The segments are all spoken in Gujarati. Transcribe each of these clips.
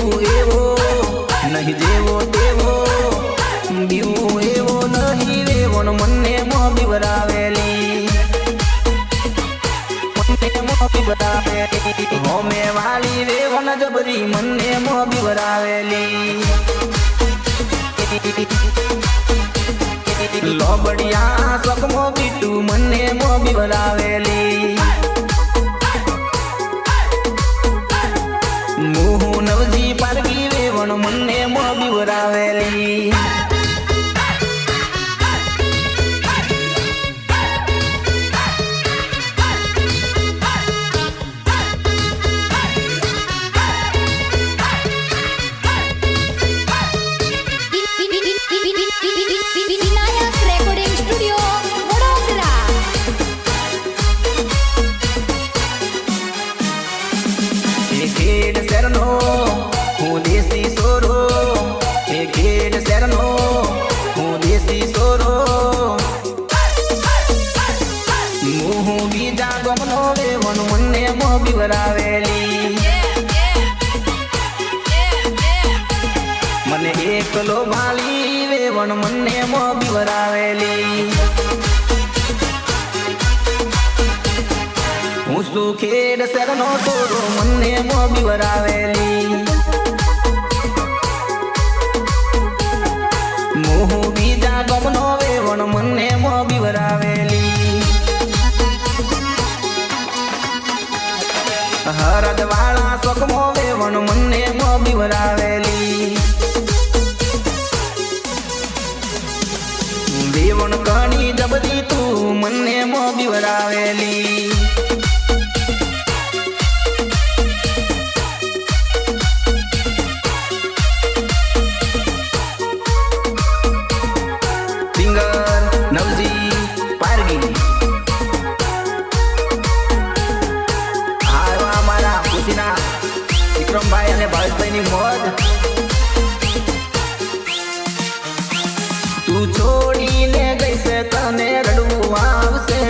બીવું એવો નહીં જેવો તેવો બીવું એવો નહીં વેવો મને મો બીવરાવેલી હોમે વાલી વેવન જબરી મને મો બીવરાવેલી લોબડિયા સકમો બીટુ મને મો બીવરાવેલી મોહુ નવજી પારગી વેવણ મને મો બીવરાવેલી ખેડ શેરનો હું દેશી સોરો એ ખેડ શેરનો હું દેશી સોરો હું બીજા ગમનો વેવણ મને મો બીવરાવેલી મને એકલો ભાલી વેવણ મને મો બીવરાવેલી હું શું ખેડ શેરનો સોરો મને મો બીવરાવેલી મોહુ બીજા ગમનો વેવણ મને મો બીવરાવેલી હરદ વાળા સકમો વેવણ મને મો બીવરાવેલી વેવણ કણી જબરી તું મને મો બીવરાવેલી નવજી પારગી હારવા મારા ખુશીના વિક્રમભાઈ અને ભાવેશભાઈની મોજ તું છોડીને ગઈ છે તને રડવું આવશે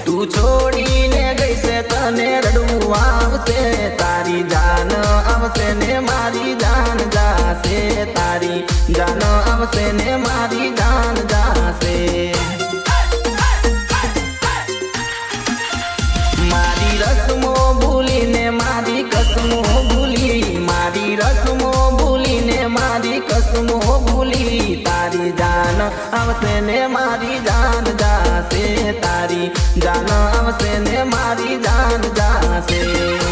તું છોડીને ગઈ છે તને રડવું આવશે તારી જાન આવશે ને મારી જાન જાશે તારી જાન આવશે ને મારી જાન જાશે મારી રસમો ભૂલીને મારી કસમો ભૂલી મારી રસમો ભૂલીને મારી કસમો ભૂલી તારી જાન આવશે ને મારી જાન જાશે તારી જાન આવશે ને મારી જાન જાશે